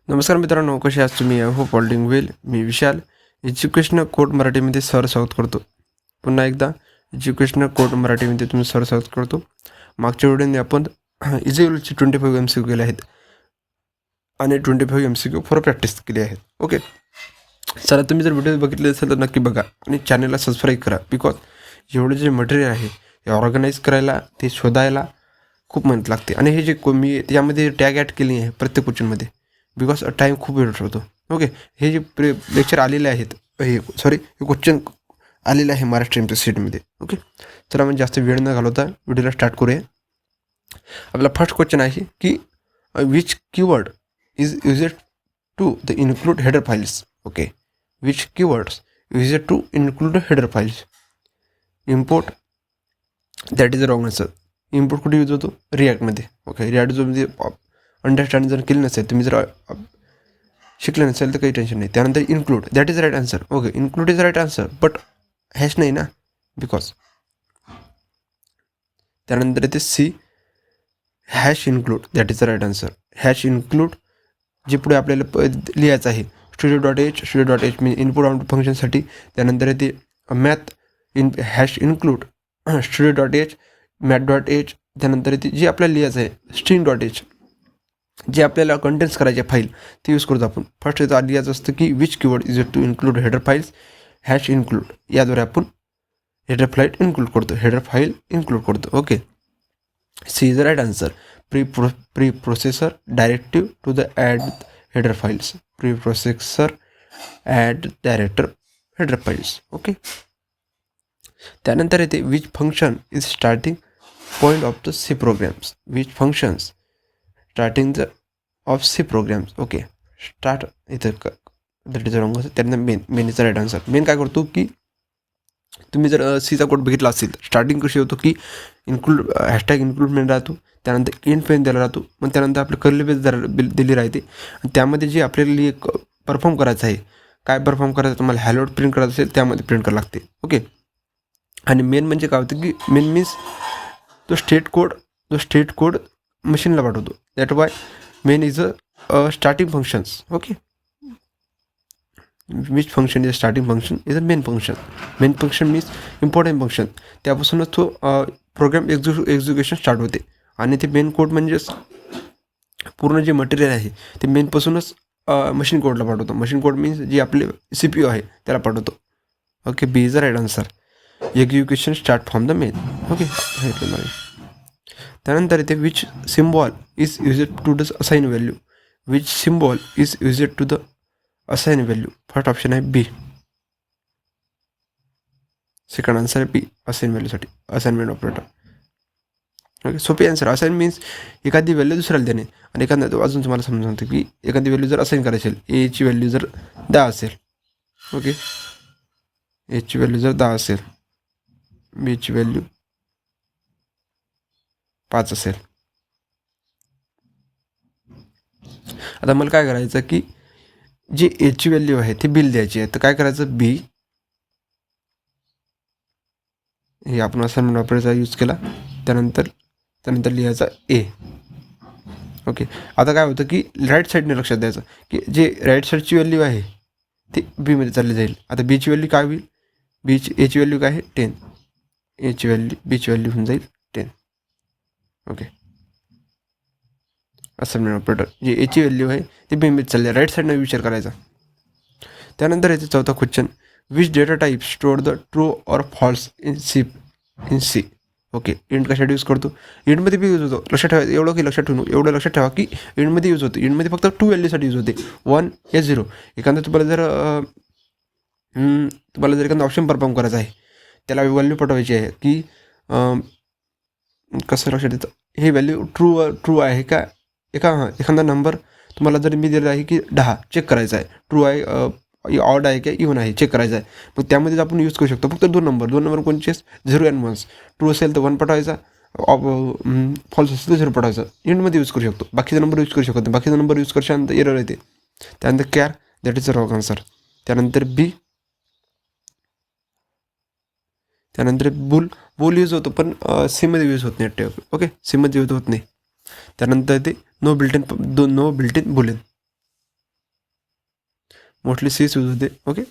नमस्कार मित्रांनो, कसे आहात तुम्ही? I hope all doing well. Me Vishal, educational code मराठीमध्ये स्वागत करतो. पुन्हा एकदा एज्युकेशनल कोड मराठीमध्ये तुम्ही स्वागत करतो. मागच्या व्हिडिओने आपण इझेलचे 25 MCQ केले आहेत आणि 25 MCQ फॉर प्रॅक्टिस केली आहेत. ओके, चला, तुम्ही जर व्हिडिओ बघितले असेल तर नक्की बघा आणि चॅनलला सबस्क्राईब करा. बिकॉज एवढे जे मटेरियल आहे हे ऑर्गनाईज करायला, ते शोधायला खूप मेहनत लागते. आणि हे जे मी त्यामध्ये टॅग ॲड केली आहे प्रत्येक क्वेश्चनमध्ये, बिकॉज टाईम खूप वेळ होतो. ओके, हे जे लेक्चर आलेले आहेत, हे क्वेश्चन आलेले आहे महाराष्ट्र एमपी सीटमध्ये. ओके, चला म्हणजे जास्त वेळ न घालवता व्हिडिओला स्टार्ट करूया. आपला फर्स्ट क्वेश्चन आहे की which keyword is used to the include header files. Okay, which keywords used to include header files. Import, that is a wrong answer. Import कुठे यूज होतो? रिॲक्टमध्ये. ओके, रिॲक्ट जो म्हणजे अंडरस्टँड जर केली नसेल, तुम्ही जर शिकले नसेल तर काही टेन्शन नाही. त्यानंतर include, that is right answer. Okay, include is right answer, but hash नाही ना, बिकॉज. त्यानंतर येते C, hash include, that is the right answer. Hash include जे पुढे आपल्याला लिहायचं आहे, studio.h म्हणजे इनपुट आउटपुट फंक्शनसाठी. त्यानंतर येते math hash include studio.h, math.h. त्यानंतर येते जे आपल्याला लिहायचं आहे string.h, जे आपल्याला कंटेंट्स करायचे फाईल ते यूज करतो आपण. फर्स्ट याचं लिहायचं असतं की which keyword is to include header files. Hash include याद्वारे आपण हेडर फाईल इन्क्लूड करतो. Okay, C is the right answer. Preprocessor directive to the add header files. Preprocessor add director header files. Okay, त्यानंतर येते which function is starting point of the C programs. Which functions starting the of C programs. Okay, start इथं that is wrong. त्यांना main is the right answer. Main काय करतो की तुम्ही जर सीचा कोड बघितला असेल, स्टार्टिंग कशी होतो की इन्क्लूड हॅशटॅग इन्क्लूडमेंट राहतो, त्यानंतर एंड पेन दिला राहतो, मग त्यानंतर आपलं कर्ली बेस दिली राहते. आणि त्यामध्ये जे आपल्याला परफॉर्म करायचं आहे, काय परफॉर्म करायचं, तुम्हाला हॅलोड प्रिंट करायचं असेल त्यामध्ये प्रिंट करावं लागते. ओके, आणि मेन म्हणजे काय होतं की मेन मीन्स तो स्टेट कोड मशीनला पाठवतो. That why main is a starting functions. Okay, which function is starting function is a main function. Main function means important function. त्यापासूनच तो प्रोग्राम एक्झिक्युशन स्टार्ट होते. आणि ते मेन कोड म्हणजेच पूर्ण जे मटेरियल आहे ते मेनपासूनच मशीन कोडला पाठवतो. मशीन कोड मीन्स जे आपले CPU आहे त्याला पाठवतो. Okay, B is the right answer. Execution start from the main. Okay, त्यानंतर इथे which symbol is used to the assign value. Which symbol is used to the assign value. First option आहे B. Second answer आहे B, assign व्हॅल्यूसाठी, assignment operator. Okay, सोपी answer. Assign means एखादी value दुसऱ्याला देणे. आणि एखादा अजून तुम्हाला समजून सांगतो की एखादी व्हॅल्यू जर असाइन करायची असेल, एची व्हॅल्यू जर 10 असेल, ओके, एची व्हॅल्यू जर 10 असेल, बीची व्हॅल्यू 5 असेल. आता मला काय करायचं की जी एची व्हॅल्यू आहे ती बीला द्यायची आहे. तर काय करायचं, बी हे आपण असाइनमेंट ऑपरेटरचा यूज केला. त्यानंतर लिहायचा ए. ओके, आता काय होतं की राईट साईडने लक्षात द्यायचं की जे राईट साईडची व्हॅल्यू आहे ती बीमध्ये चालली जाईल. आता बीची व्हॅल्यू काय होईल, एची व्हॅल्यू काय आहे 10, बीची व्हॅल्यू होऊन जाईल 10. ओके, असाइनमेंट ऑपरेटर जे एची व्हॅल्यू आहे ती बीमध्ये चालली आहे, राईट साईडने विचार करायचा. त्यानंतर याचा चौथा question, which data type store the true or false in C. Okay, int कशासाठी यूज करतो? इंटमध्ये बी यूज होतो. लक्षात ठेवा, एवढं लक्षात ठेवा की इंटमध्ये यूज होते. इंटमध्ये फक्त 2 व्हॅल्यूसाठी यूज होते, 1 या 0. एखादा तुम्हाला जर एखादा ऑप्शन परफॉर्म करायचा आहे, त्याला व्हॅल्यू पाठवायची आहे की कसं लक्षात येतं, हे व्हॅल्यू ट्रू आहे का. एखादा नंबर तुम्हाला जर मी दिला आहे की 10 चेक करायचा आहे, ट्रू आहे, ऑड आहे का इव्हन आहे चेक करायचा आहे. मग त्यामध्ये आपण यूज करू शकतो फक्त 2 नंबर कोणचे, 0 आणि 1. ट्रू असेल तर 1 पाठवायचा, फॉल्स असेल तर 0 पाठवायचा. इंटमध्ये यूज करू शकतो, बाकीचा नंबर यूज करू शकतो नाही. बाकीचा नंबर यूज करशानंतर एरर येते. त्यानंतर care, that is a wrong answer. त्यानंतर बी, त्यानंतर बुल यूज होतो पण सीमध्ये यूज होत नाही. ओके, सीमध्ये यूज होत नाही. त्यानंतर ते no built in boolean. Mostly सीच यूज होते. ओके,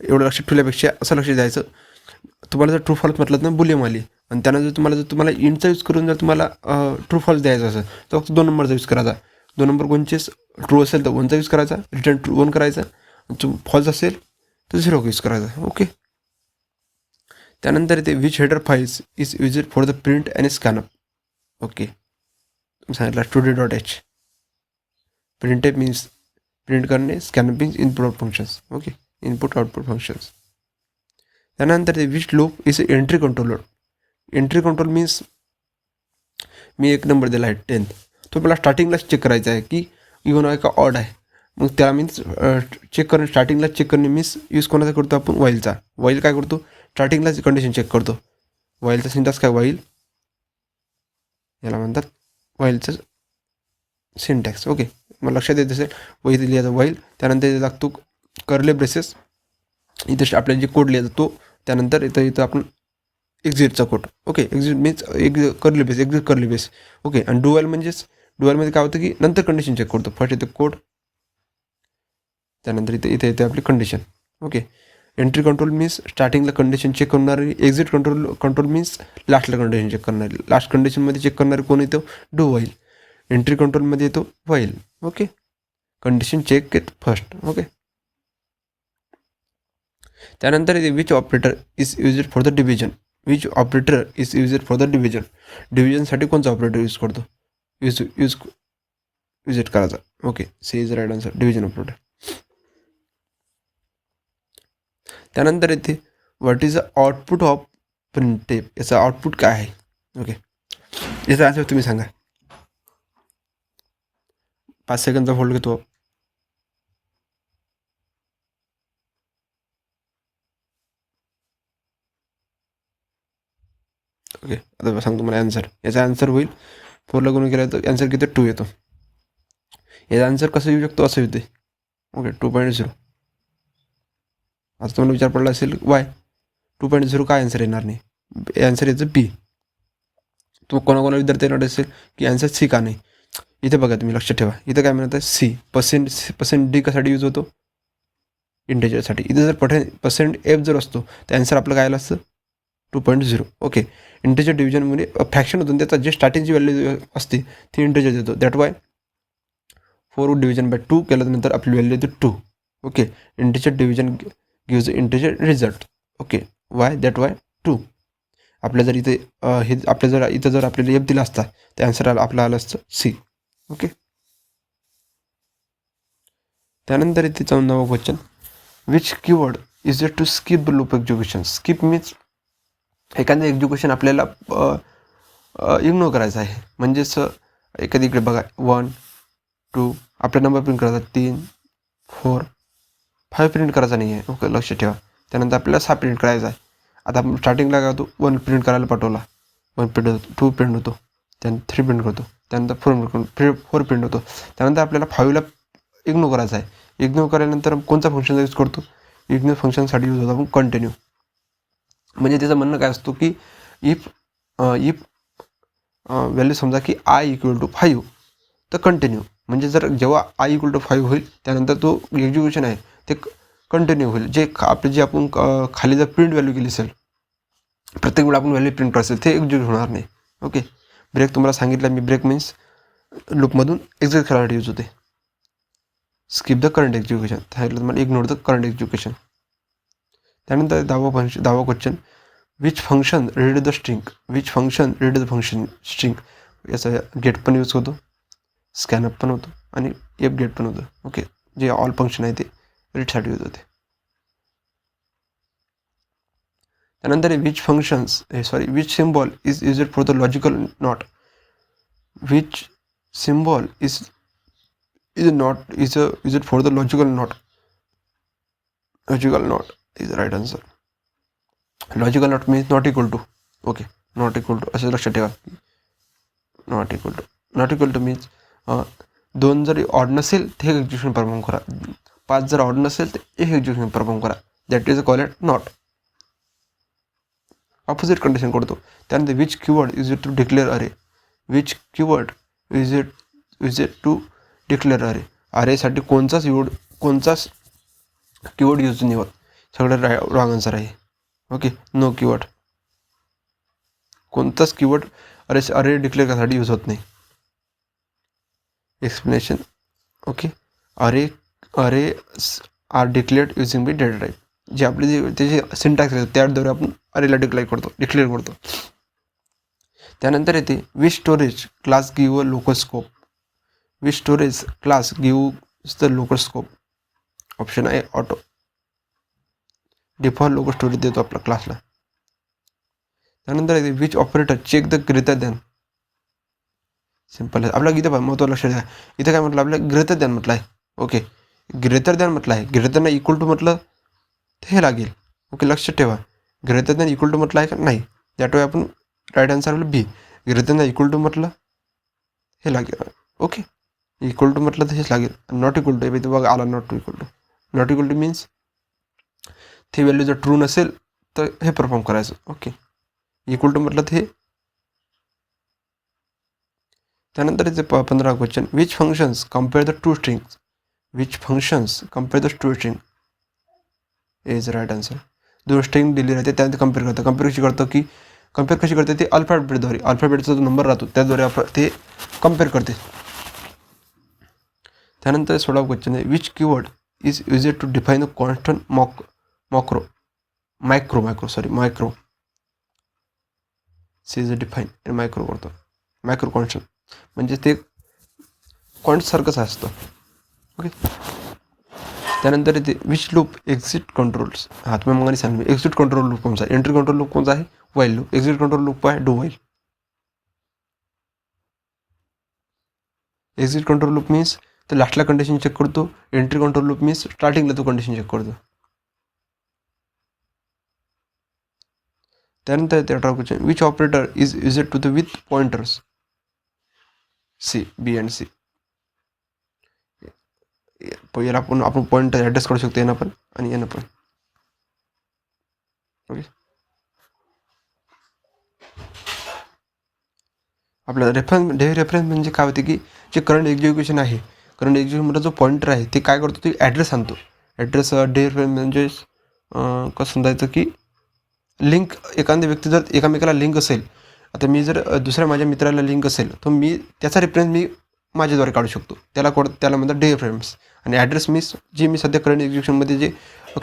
एवढं लक्षात ठेवल्यापेक्षा असं लक्ष द्यायचं, तुम्हाला जर ट्रू फॉल्स म्हटलं तर बुलियन आली, आणि त्यानं जर तुम्हाला इंटचा यूज करून जर तुम्हाला ट्रू फॉल्स द्यायचं असेल तर फक्त 2 नंबरचा यूज करायचा. 2 नंबर कोणचेच ट्रू असेल तर 1चा यूज करायचा, रिटर्न ट्रू 1 करायचा, फॉल्स असेल तर 0 यूज करायचा. ओके, त्यानंतर इथे which header files is use for the print आणि स्कॅनअप. ओके, सांगितलं studio.h. प्रिंटअप मीन्स प्रिंट करणे, स्कॅनअप means input out functions. Okay, input output functions. त्यानंतर ते which loop is entry controller. Entry control means मी एक नंबर दिला आहे 10th, तो मला स्टार्टिंगलाच चेक करायचा आहे की इव्हन आहे का ऑड आहे. मग त्या मीन्स चेक करणे, स्टार्टिंगला चेक करणे मीन्स यूज कोणाचा करतो आपण, वाईलचा. वाईल काय करतो, स्टार्टिंगलाच कंडिशन चेक करतो. वाईलचा सिंटॅक्स काय, वाईल, याला म्हणतात वाईलचं सिंटॅक्स. ओके, मला लक्षात येत असेल. इथे लिहायचं वाईल, त्यानंतर इथे लागतो कर्ली ब्रेसेस, इथे आपल्याला जे कोड लिहायचा तो, त्यानंतर इथं आपण एक्झिटचा code. Okay, exit means curly base, exit curly base. Okay, आणि डुअल म्हणजेच डुअलमध्ये काय होतं की नंतर कंडिशन चेक करतो. फर्स्ट इथे कोड, त्यानंतर इथे येते आपली condition. Okay, entry control means स्टार्टिंगला कंडिशन चेक करणारी, एक्झिट कंट्रोल मीन्स लास्टला कंडिशन चेक करणारी. लास्ट कंडिशनमध्ये चेक करणारे कोण येतो, डू वाईल. एंट्री कंट्रोलमध्ये येतो वाईल. ओके, कंडिशन चेक केत फर्स्ट. ओके, त्यानंतर इथे which operator is used for the division. Which operator is used for the division. डिव्हिजनसाठी कोणता ऑपरेटर यूज करतो, यूज करायचा. Okay, C is right answer, division operator. त्यानंतर इथे what is the output of printf. याचं output काय आहे. Okay, याचा आन्सर तुम्ही सांगा. 5 सेकंदचा होल्ड घेतो. ओके, आता सांगतो मला आन्सर. याचा आन्सर होईल 4 लागून केला तर आन्सर किती, 2 येतो. याचा आन्सर कसं येऊ शकतो, असं येते. ओके, 2.0. आता तुम्हाला विचार पडला असेल वाय 2.0 काय आन्सर येणार नाही. आन्सर याचं बी. तो कोणाकोणा विद्यार्थ्यांना असेल की आन्सर सी का नाही. इथे बघा, तुम्ही लक्ष ठेवा, इथं काय म्हणत आहे सी. पर्सेंट डी कशासाठी यूज होतो, इंटेजरसाठी. इथे जर पर्सेंट एफ जर असतो तर आन्सर आपलं काय आलं असतं, 2.0. ओके, इंटेजर डिव्हिजनमध्ये फ्रॅक्शन होतो, त्याचा जे स्टार्टिंगची व्हॅल्यू असते ती इंटेजर देतो. दॅट वाय 4 डिव्हिजन बाय 2 केल्यानंतर आपली व्हॅल्यू येते 2. Okay, integer division gives integer result. Okay, Y that Y 2. आपल्या जर इथे इथं जर आपल्याला एफ दिला असता तर आन्सर आपलं आलं असतं सी. ओके, त्यानंतर इथे 14वा question. Which keyword is it to skip the loop execution. Skip means एखादं एक्झिक्युशन आपल्याला इग्नोर करायचं आहे. म्हणजेच एखादी इकडे बघा 1 2 आपला नंबर प्रिंट करायचा, 3 4 5 प्रिंट करायचा नाही आहे. ओके, लक्ष ठेवा. त्यानंतर आपल्याला 6 प्रिंट करायचा आहे. आता आपण स्टार्टिंगला काय होतो, 1 प्रिंट करायला पाठवला, 1 प्रिंट होतो, 2 प्रिंट होतो, त्यानंतर 3 प्रिंट करतो, त्यानंतर 4 प्रिंट होतो. त्यानंतर आपल्याला 5ला इग्नोर करायचा आहे. इग्नोर केल्यानंतर कोणता फंक्शनचा यूज करतो, इग्नोर फंक्शनसाठी यूज होतो आपण कंटिन्यू. म्हणजे त्याचं म्हणणं काय असतो की इफ व्हॅल्यू समजा की आय इक्वल टू 5 तर कंटिन्यू. म्हणजे जर जेव्हा आय इक्वल टू 5 होईल त्यानंतर तो एक्झिक्युशन आहे ते कंटिन्यू होईल. जे आपण खाली जर प्रिंट व्हॅल्यू केली असेल, प्रत्येक वेळा आपण व्हॅल्यू प्रिंट करत असेल ते एक्झिक्यूट होणार नाही. ओके, ब्रेक तुम्हाला सांगितलं मी, ब्रेक मीन्स लूपमधून एक्झिट करायला यूज होते. स्किप द करंट एक्झिक्युशन सांगितलं तुम्हाला, इग्नोर द करंट एक्झिक्युशन. त्यानंतर 10वा question. Which function read the string. Which function read the function string. याचा गेट पण यूज होतो, स्कॅनअप पण होतो आणि एफ गेट पण होतं. ओके, जे ऑल फंक्शन आहे ते रीडसाठी यूज होते. त्यानंतर which which symbol is used for the logical not. Which symbol is used for the logical not. Logical not is right answer. Logical not means not equal to. Okay, not equal to असं लक्षात ठेवा. Not equal to means 2 जर odd नसेल तर 1 execution perform करा, 5 जर odd नसेल तर 1 एक्झिक्युशन परफॉर्म करा. That is called not. Opposite condition करतो. त्यानंतर which keyword is it to declare array. Which keyword is it to declare array. अरेसाठी कोणताच कीवर्ड यूज नाही होत, सगळं रॉंग आन्सर आहे. ओके, नो कीवर्ड, कोणताच कीवर्ड अरे डिक्लेअर करण्यासाठी यूज होत नाही. Explanation. Okay, array are declared using B data type, जे आपले त्याचे सिंटॅक्स आहे त्याद्वारे आपण अरेला डिक्लेअर करतो. त्यानंतर येते which storage class give local scope. Which storage class give the local scope. Option आहे ऑटो. डिफॉल्ट लोकल स्टोरेज देतो आपल्या क्लासला. त्यानंतर येते which operator check the greater than. Simple आहे. आपला इथे महत्त्व लक्ष द्या, इथे काय म्हटलं आपल्या ग्रेटर दॅन म्हटलं आहे. ओके, ग्रेटर दॅन म्हटलं आहे, ग्रेटर दॅन इक्वल टू म्हटलं तर हे लागेल. ओके, लक्ष ठेवा, ग्रेटर दॅन इक्वल टू म्हटलं आहे का नाही, दॅट वे आपण राईट आन्सर आपलं बी. ग्रेटर दॅन इक्वल टू म्हटलं हे लागेल. ओके, इक्वल टू म्हटलं तर हेच लागेल. नॉट इक्वल टू इथे बघा आला, not equal to. Not equal to means ते व्हॅल्यू जर ट्रू नसेल तर हे परफॉर्म करायचं. ओके, इक्वल टू म्हटलं तर हे. त्यानंतर इथे 15 question. Which functions compare the two strings. Which functions compare the two string is right answer. दोन स्ट्रिंग दिली राहते त्यानंतर कम्पेअर कशी करते ते अल्फाबेटद्वारे. अल्फाबेटचा जो नंबर राहतो त्याद्वारे आपण ते कम्पेअर करते. त्यानंतर 16 क्वेश्चन आहे. Which keyword is used to define the constant micro C is define micro करतो. मायक्रो कॉन्स्टंट म्हणजे ते कॉन्स्ट सारखंच असतं. ओके, त्यानंतर येते विच लूप एक्झिट कंट्रोल्स. हा तुम्ही मग सांगितलं एक्झिट कंट्रोल लूप कोणता आहे. एंट्री कंट्रोल लूप कोणता आहे, while loop. Exit control loop आहे do while. Exit control loop means तर लास्टला कंडिशन चेक करतो. एंट्री कंट्रोल लूप मीन्स स्टार्टिंगला तो कंडिशन चेक करतो. त्यानंतर येते 18 question. Which operator is used to the with pointers. C, B and C. याला आपण पॉइंटर ॲड्रेस करू शकतो, यांना पण आणि यांना पण. ओके, आपला रेफरन्स म्हणजे काय होते की जे करंट एक्झिक्युशन आहे, करंट एक्झिक्युशनमध्ये जो पॉइंटर आहे ते काय करतो, ते ॲड्रेस आणतो. ॲड्रेस रेफरन्स म्हणजे कसं समजायचं की लिंक, एखाद्या व्यक्ती जर एकामेकाला लिंक असेल, आता मी जर दुसऱ्या माझ्या मित्राला लिंक असेल तर मी त्याचा रेफरन्स मी माझ्याद्वारे काढू शकतो. त्याला म्हणतात डे रेफरन्स. आणि ॲड्रेस मीन्स जे मी सध्या करंट एक्झिक्युशनमध्ये जे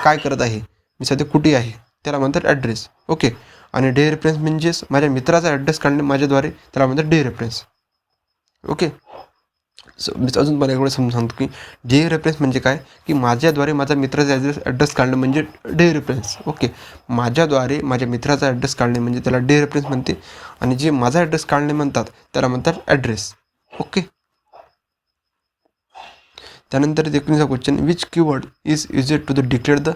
काय करत आहे, मी सध्या कुठे आहे, त्याला म्हणतात ॲड्रेस. ओके, आणि डे रेफरन्स म्हणजेच माझ्या मित्राचा ॲड्रेस काढणे माझ्याद्वारे, त्याला म्हणतात डे रेफरन्स. ओके, मी अजून मला एवढं समजून सांगतो की डे रेफरन्स म्हणजे काय, की माझ्याद्वारे माझ्या मित्राचा ॲड्रेस काढणं म्हणजे डे रेफरन्स. ओके, माझ्याद्वारे माझ्या मित्राचा ॲड्रेस काढणे म्हणजे त्याला डे रेफरन्स म्हणते, आणि जे माझा ॲड्रेस काढणे म्हणतात त्याला म्हणतात ॲड्रेस. ओके, त्यानंतर 19 question. Which keyword is used to the declare the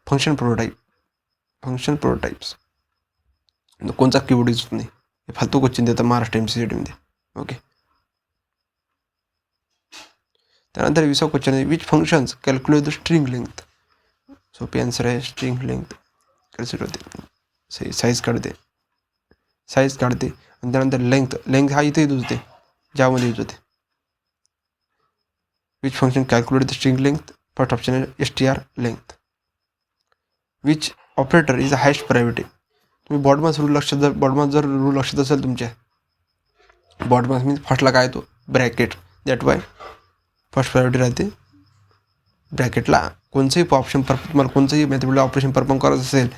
function prototypes. कोणता कीवर्ड यूज होत नाही, हे फालतू क्वेश्चन देतात महाराष्ट्र MCCTमध्ये. ओके, त्यानंतर 20 क्वेश्चन आहे. Which functions calculate the string length. सोपी आन्सर आहे. स्ट्रिंग लेंथ कॅल्क्युलेट होते, साईज काढते. आणि त्यानंतर लेंथ हा इथे यूज होते, ज्यामध्ये यूज होते. Which function calculate the string length. First option आहे str length. Which operator is highest priority. तुम्ही बॉडमास रूल लक्षात असेल तुमच्या, बॉडमास मीन्स फर्स्टला काय येतो, bracket. That Y first priority राहते ब्रॅकेटला. तुम्हाला कोणतंही मॅथमॅटिकल ऑपरेशन परफॉर्म करायचं असेल,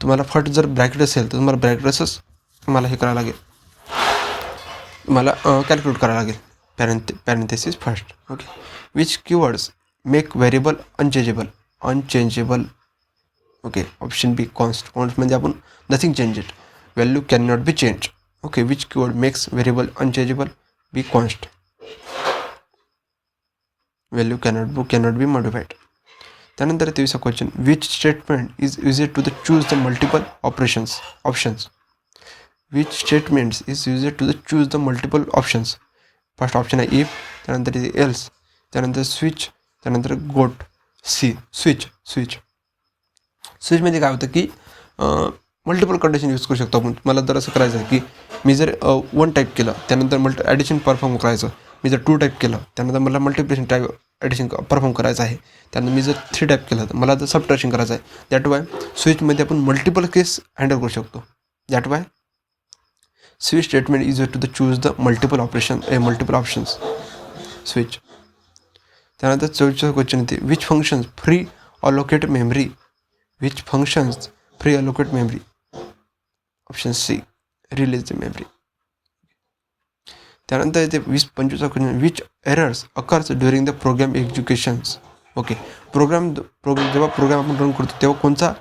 तुम्हाला फर्स्ट जर ब्रॅकेट असेल तर तुम्हाला ब्रॅकेटच तुम्हाला हे करावं लागेल, तुम्हाला कॅल्क्युलेट करावं लागेल. Parenthesis first. Okay, which keywords make variable unchangeable. Okay, option B const म्हणजे आपण nothing change it, value can not be change. Okay, which keyword makes variable unchangeable. B const, value cannot be modified. त्यानंतर 23 question. Which statement is used to the choose the multiple options. Which statements is used to the choose the multiple options. First option आहे if, त्यानंतर इथे else, त्यानंतर switch, त्यानंतर गोट. C, switch म्हणजे काय होतं की मल्टिपल कंडिशन यूज करू शकतो आपण. मला जर असं करायचं आहे की मी जर 1 टाईप केलं, त्यानंतर ॲडिशन परफॉर्म करायचं, मी जर 2 टाईप केलं त्यानंतर मला मल्टिप्लिकेशन टाईप ॲडिशन परफॉर्म करायचं आहे, त्यानंतर मी जर 3 टाईप केलं तर मला जर सबट्रॅक्शन करायचं आहे. दॅट वाय स्विचमध्ये आपण मल्टिपल केस हँडल करू शकतो. That why switch statement is to the choose the multiple options switch. त्यानंतर 44 क्वेश्चन येते, which functions free allocate memory. Option C release the memory. त्यानंतर येते 25 question, which errors occurs during the program executions. Okay, program जेव्हा program आपण run करतो तेव्हा कोणता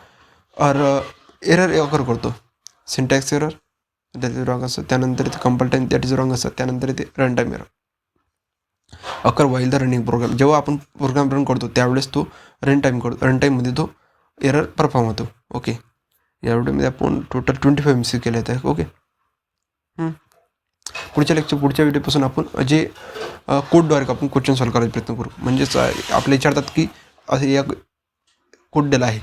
error occur करतो. Syntax error that is wrong असतं, त्यानंतर इथे compile time that is wrong असतं, त्यानंतर इथे run time error occur while the running program. जेव्हा आपण प्रोग्राम रन करतो त्यावेळेस तो रन टाईममध्ये तो एरर परफॉर्म होतो. ओके, या व्हिडिओमध्ये आपण टोटल 25 MCQ केले आहेत. ओके, पुढच्या व्हिडिओपासून आपण जे कोडद्वारे आपण क्वेश्चन सॉल्व्ह करायचा प्रयत्न करू. म्हणजेच आपल्या विचारतात की असं या कोड दिला आहे,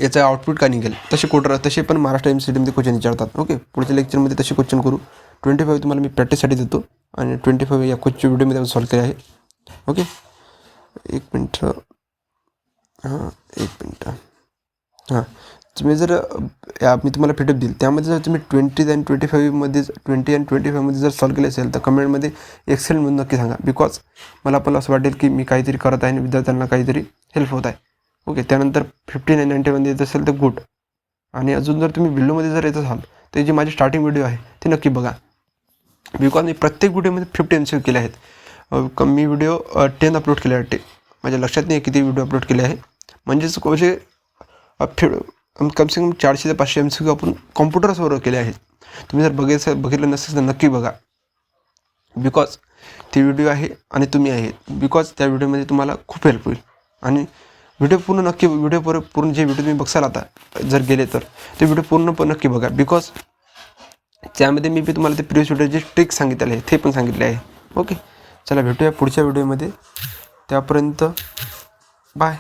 याचा आउटपुट का निघेल, तसे पण महाराष्ट्र MCTमध्ये क्वेश्चन विचारतात. ओके, पुढच्या लेक्चरमध्ये तसे क्वेश्चन करू. 25 तुम्हाला मी प्रॅक्टिससाठी देतो आणि 25 या क्वेश्चन व्हिडिओमध्ये आपण सॉल्व्ह केले आहे. ओके, एक मिनट तुम्ही जर मी तुम्हाला PDF देईल, त्यामध्ये जर तुम्ही 20 आणि 25मध्ये जर सॉल्व्ह केले असेल तर कमेंटमध्ये एक्सेल म्हणून नक्की सांगा. बिकॉज मला पण असं वाटेल की मी काहीतरी करत आहे आणि विद्यार्थ्यांना काहीतरी हेल्प होत आहे. ओके, त्यानंतर 15 आणि 90मध्ये येत असेल तर गुड. आणि अजून जर तुम्ही बिलोमध्ये जर येत असाल तर जी माझी स्टार्टिंग व्हिडिओ आहे ते नक्की बघा. बिकॉज मी प्रत्येक व्हिडिओमध्ये 50 MCQ केले आहेत. मी व्हिडिओ 10 अपलोड केले वाटते, माझ्या लक्षात नाही किती व्हिडिओ अपलोड केले आहे. म्हणजेच कमसे कम 400 ते 500 MCQ आपण कॉम्प्युटर्सवर केले आहेत. तुम्ही जर बघितलं नसेल तर नक्की बघा. बिकॉज ती व्हिडिओ आहे आणि तुम्ही आहे, बिकॉज त्या व्हिडिओमध्ये तुम्हाला खूप हेल्प होईल. आणि व्हिडिओ पूर्ण जे व्हिडिओ तुम्ही बघसाल आता जर गेले तर ते व्हिडिओ पूर्ण नक्की बघा. बिकॉज त्यामध्ये मी तुम्हाला ते प्रिव्हियस व्हिडिओ जे ट्रिक्स सांगितले आहे ते पण सांगितले आहे. ओके, चला भेटूया पुढच्या व्हिडिओमध्ये. त्यापर्यंत बाय.